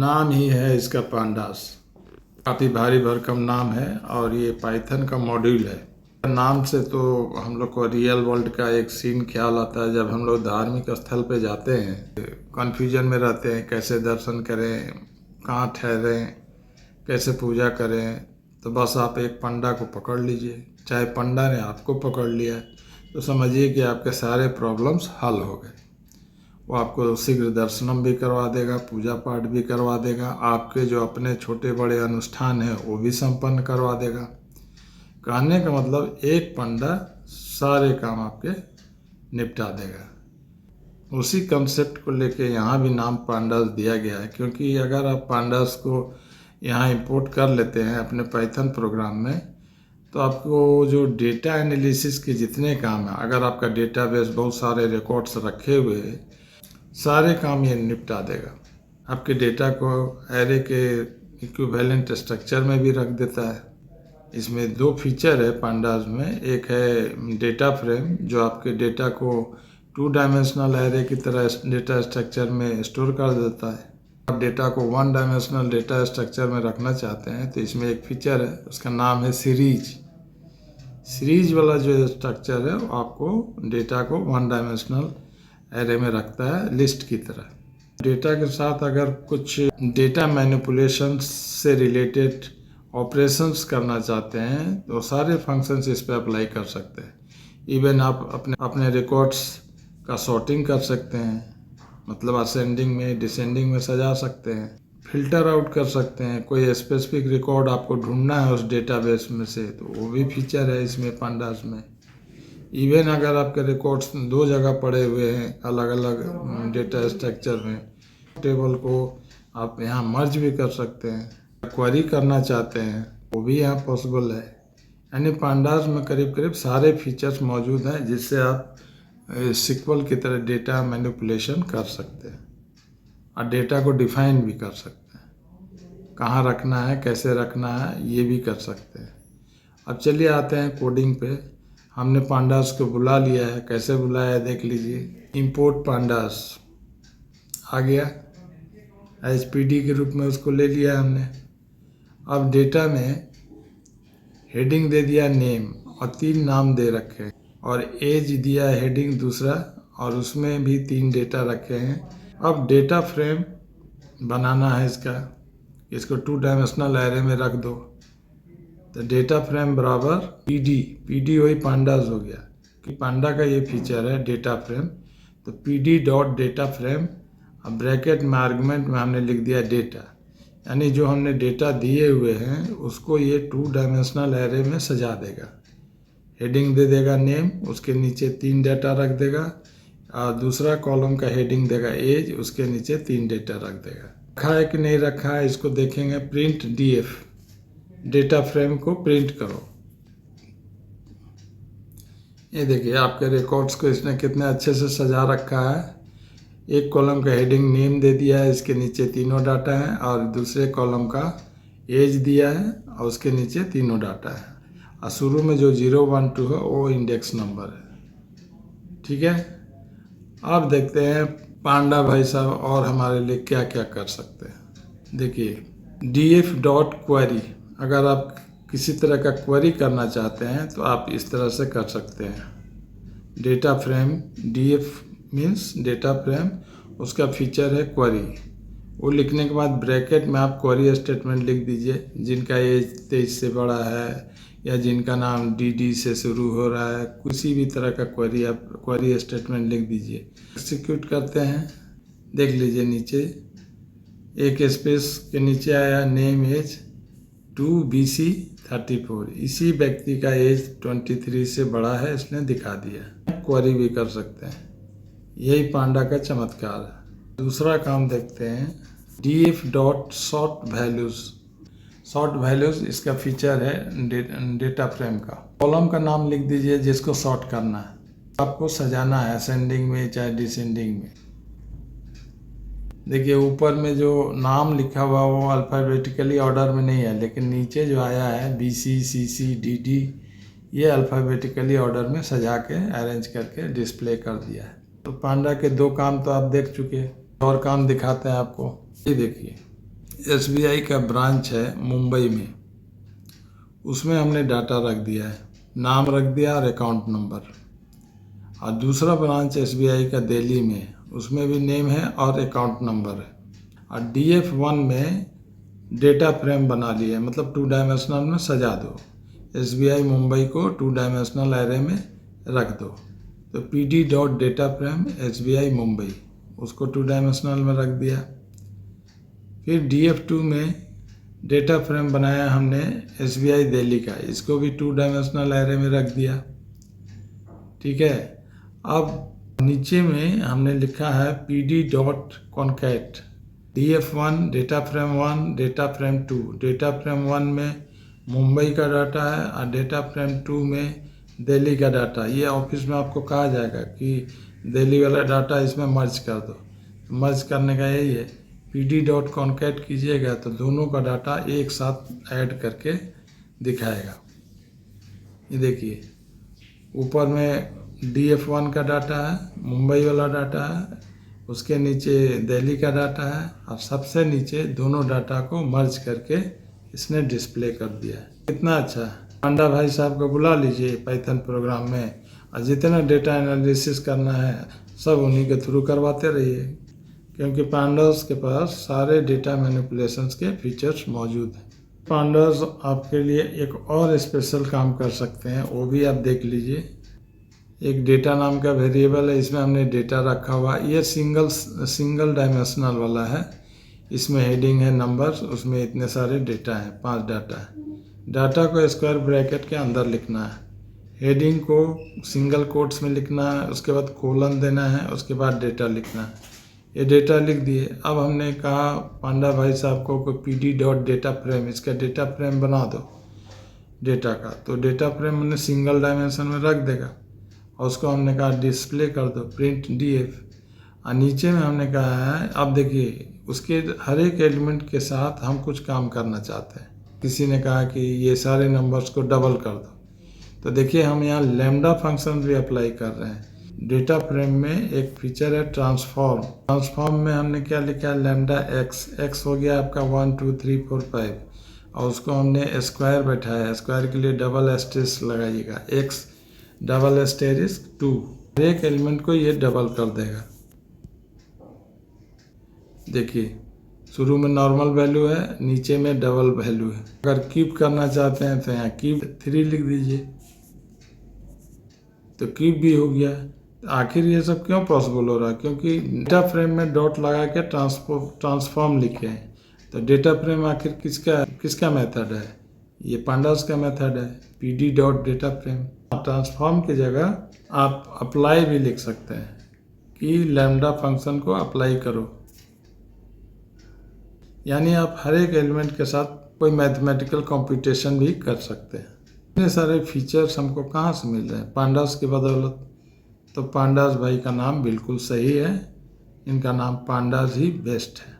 नाम ही है इसका पांडास। काफ़ी भारी भरकम नाम है और ये पाइथन का मॉड्यूल है। नाम से तो हम लोग को रियल वर्ल्ड का एक सीन ख्याल आता है। जब हम लोग धार्मिक स्थल पे जाते हैं, कन्फ्यूजन में रहते हैं, कैसे दर्शन करें, कहाँ ठहरें, कैसे पूजा करें, तो बस आप एक पंडा को पकड़ लीजिए। चाहे पंडा ने आपको पकड़ लिया तो समझिए कि आपके सारे प्रॉब्लम्स हल हो गए। वो आपको शीघ्र दर्शनम भी करवा देगा, पूजा पाठ भी करवा देगा, आपके जो अपने छोटे बड़े अनुष्ठान हैं वो भी संपन्न करवा देगा। कहने का मतलब एक पंडा सारे काम आपके निपटा देगा। उसी कंसेप्ट को लेके यहाँ भी नाम पांडास दिया गया है, क्योंकि अगर आप पांडास को यहाँ इंपोर्ट कर लेते हैं अपने पाइथन प्रोग्राम में, तो आपको जो डेटा एनालिसिस के जितने काम हैं, अगर आपका डेटाबेस बहुत सारे रिकॉर्ड्स रखे हुए हैं, सारे काम ये निपटा देगा। आपके डेटा को एरे के इक्विवेलेंट स्ट्रक्चर में भी रख देता है। इसमें दो फीचर है पांडास में। एक है डेटा फ्रेम, जो आपके डेटा को 2 डायमेंशनल एरे की तरह डेटा स्ट्रक्चर में स्टोर कर देता है। आप डेटा को 1 डायमेंशनल डेटा स्ट्रक्चर में रखना चाहते हैं तो इसमें एक फीचर है, उसका नाम है सीरीज। सीरीज वाला जो स्ट्रक्चर है वो आपको डेटा को 1 डायमेंशनल एरे में रखता है, लिस्ट की तरह। डेटा के साथ अगर कुछ डेटा मैनिपुलेशन से रिलेटेड ऑपरेशंस करना चाहते हैं तो सारे फंक्शंस इस पर अप्लाई कर सकते हैं। इवन आप अपने रिकॉर्ड्स का सॉर्टिंग कर सकते हैं, मतलब असेंडिंग में डिसेंडिंग में सजा सकते हैं, फिल्टर आउट कर सकते हैं। कोई स्पेसिफिक रिकॉर्ड आपको ढूंढना है उस डेटाबेस में से, तो वो भी फीचर है इसमें पांडास में। इवन अगर आपके रिकॉर्ड्स 2 जगह पड़े हुए हैं अलग अलग डेटा स्ट्रक्चर में, टेबल को आप यहाँ मर्ज भी कर सकते हैं। क्वेरी करना चाहते हैं वो भी यहाँ पॉसिबल है। यानी पांडास में करीब करीब सारे फीचर्स मौजूद हैं जिससे आप सिक्वल की तरह डेटा मैनिपुलेशन कर सकते हैं और डेटा को डिफाइन भी कर सकते हैं। कहाँ रखना है, कैसे रखना है, ये भी कर सकते हैं। अब चलिए आते हैं कोडिंग पे। हमने पांडास को बुला लिया है। कैसे बुलाया है देख लीजिए। इंपोर्ट पांडास आ गया, एचपीडी के रूप में उसको ले लिया हमने। अब डेटा में हेडिंग दे दिया नेम और 3 नाम दे रखे हैं, और एज दिया हेडिंग दूसरा और उसमें भी 3 डेटा रखे हैं। अब डेटा फ्रेम बनाना है इसको 2 डायमेंशनल एरे में रख दो। तो डेटा फ्रेम बराबर पीडी वही पांडास हो गया कि पांडा का ये फीचर है डेटा फ्रेम। तो पीडी डॉट डेटा फ्रेम, अब ब्रैकेट में आर्गुमेंट में हमने लिख दिया डेटा, यानी जो हमने डेटा दिए हुए हैं उसको ये 2 डायमेंशनल एरे में सजा देगा। हेडिंग दे देगा नेम, उसके नीचे 3 डेटा रख देगा, और दूसरा कॉलम का हेडिंग देगा एज, उसके नीचे 3 डेटा रख देगा। रखा है कि नहीं रखा है इसको देखेंगे। प्रिंट डीएफ, डेटा फ्रेम को प्रिंट करो। ये देखिए आपके रिकॉर्ड्स को इसने कितने अच्छे से सजा रखा है। एक कॉलम का हेडिंग नेम दे दिया है, इसके नीचे तीनों डाटा हैं, और दूसरे कॉलम का एज दिया है और उसके नीचे तीनों डाटा है, और शुरू में जो 0, 1, 2 है वो इंडेक्स नंबर है। ठीक है, अब देखते हैं पांडा भाई साहब और हमारे लिए क्या क्या कर सकते हैं। देखिए df डॉट क्वेरी, अगर आप किसी तरह का क्वेरी करना चाहते हैं तो आप इस तरह से कर सकते हैं। Data frame df means data frame, उसका फीचर है क्वेरी। वो लिखने के बाद ब्रैकेट में आप क्वेरी स्टेटमेंट लिख दीजिए। जिनका एज 23 से बड़ा है या जिनका नाम डी से शुरू हो रहा है, किसी भी तरह का क्वेरी आप क्वेरी स्टेटमेंट लिख दीजिए। एक्सिक्यूट करते हैं, देख लीजिए नीचे एक स्पेस के नीचे आया नेम एज 2BC 34। इसी व्यक्ति का एज 23 से बड़ा है, इसने दिखा दिया। क्वेरी भी कर सकते हैं, यही पांडा का चमत्कार है। दूसरा काम देखते हैं, df dot short values. Short values इसका फीचर है डेटा फ्रेम का। कॉलम का नाम लिख दीजिए जिसको शॉर्ट करना है, आपको सजाना है असेंडिंग में चाहे डिसेंडिंग में। देखिए ऊपर में जो नाम लिखा हुआ वो अल्फ़ाबेटिकली ऑर्डर में नहीं है, लेकिन नीचे जो आया है BC CC DD, ये अल्फ़ाबेटिकली ऑर्डर में सजा के अरेंज करके डिस्प्ले कर दिया है। तो पांडा के 2 काम तो आप देख चुके हैं, और काम दिखाते हैं आपको। ये देखिए एसबीआई का ब्रांच है मुंबई में, उसमें हमने डाटा रख दिया है, नाम रख दिया और अकाउंट नंबर। और दूसरा ब्रांच एसबीआई का दिल्ली में, उसमें भी नेम है और अकाउंट नंबर है। और DF1 में डेटा फ्रेम बना लिया है, मतलब 2 डायमेंशनल में सजा दो। एसबीआई मुंबई को 2 डायमेंशनल एरे में रख दो। तो PD.DataFrame SBI मुंबई, उसको 2 डायमेंशनल में रख दिया। फिर DF2 में डेटा फ्रेम बनाया हमने एसबीआई दिल्ली का, इसको भी 2 डायमेंशनल एरे में रख दिया। ठीक है। अब नीचे में हमने लिखा है PD.concat DF1 data frame 1 data frame 2। Data frame 1 में मुंबई का डाटा है और डेटा फ्रेम 2 में दिल्ली का डाटा। ये ऑफिस में आपको कहा जाएगा कि दिल्ली वाला डाटा इसमें मर्ज कर दो। मर्ज करने का यही है, PD.concat कीजिएगा तो दोनों का डाटा एक साथ ऐड करके दिखाएगा। ये देखिए, ऊपर में DF1 का डाटा है, मुंबई वाला डाटा है, उसके नीचे दिल्ली का डाटा है और सबसे नीचे दोनों डाटा को मर्ज करके इसने डिस्प्ले कर दिया है। कितना अच्छा है। पांडा भाई साहब को बुला लीजिए पाइथन प्रोग्राम में, और जितना डेटा एनालिसिस करना है सब उन्हीं के थ्रू करवाते रहिए, क्योंकि पांडास के पास सारे डेटा मैनिपुलेशंस के फीचर्स मौजूद हैं। पांडास आपके लिए एक और स्पेशल काम कर सकते हैं, वो भी आप देख लीजिए। एक डेटा नाम का वेरिएबल है, इसमें हमने डेटा रखा हुआ। ये सिंगल डायमेंशनल वाला है, इसमें हेडिंग है नंबर्स, उसमें इतने सारे डेटा हैं, 5 डाटा है। डाटा को स्क्वायर ब्रैकेट के अंदर लिखना है, हेडिंग को सिंगल कोट्स में लिखना है, उसके बाद कोलन देना है, उसके बाद डेटा लिखना है। ये डेटा लिख दिए। अब हमने कहा पांडा भाई साहब को PD.DataFrame, इसका डेटा फ्रेम बना दो डेटा का। तो डेटा फ्रेम हमने सिंगल डायमेंशन में रख देगा, और उसको हमने कहा डिस्प्ले कर दो, प्रिंट DF। और नीचे में हमने कहा है, अब देखिए उसके हर एक एलिमेंट के साथ हम कुछ काम करना चाहते हैं। किसी ने कहा कि ये सारे नंबर्स को डबल कर दो, तो देखिए हम यहाँ लैम्डा फंक्शन भी अप्लाई कर रहे हैं। डेटा फ्रेम में एक फीचर है ट्रांसफॉर्म। ट्रांसफॉर्म में हमने क्या लिखा है, लैम्डा x हो गया आपका 1 2 3 4 5, और उसको हमने स्क्वायर बैठाया। स्क्वायर के लिए डबल एस्टेरिस्क लगाइएगा, x डबल एस्टेरिस्क 2। एक एलिमेंट को ये डबल कर देगा। देखिए शुरू में नॉर्मल वैल्यू है, नीचे में डबल वैल्यू है। अगर कीप करना चाहते हैं तो यहाँ कीप 3 लिख दीजिए, तो कीप भी हो गया। तो आखिर ये सब क्यों पॉसिबल हो रहा है, क्योंकि डेटा फ्रेम में डॉट लगा के ट्रांसफॉर्म लिखे हैं। तो डेटा फ्रेम आखिर किसका मेथड है, ये पांडास का मेथड है, PD.DataFrame। ट्रांसफॉर्म की जगह आप अप्लाई भी लिख सकते हैं कि लैम्डा फंक्शन को अप्लाई करो, यानी आप हर एक एलिमेंट के साथ कोई मैथमेटिकल कंप्यूटेशन भी कर सकते हैं। इतने सारे फीचर्स हमको कहाँ से मिल रहे हैं, पांडास की बदौलत। तो पांडास भाई का नाम बिल्कुल सही है, इनका नाम पांडास ही बेस्ट है।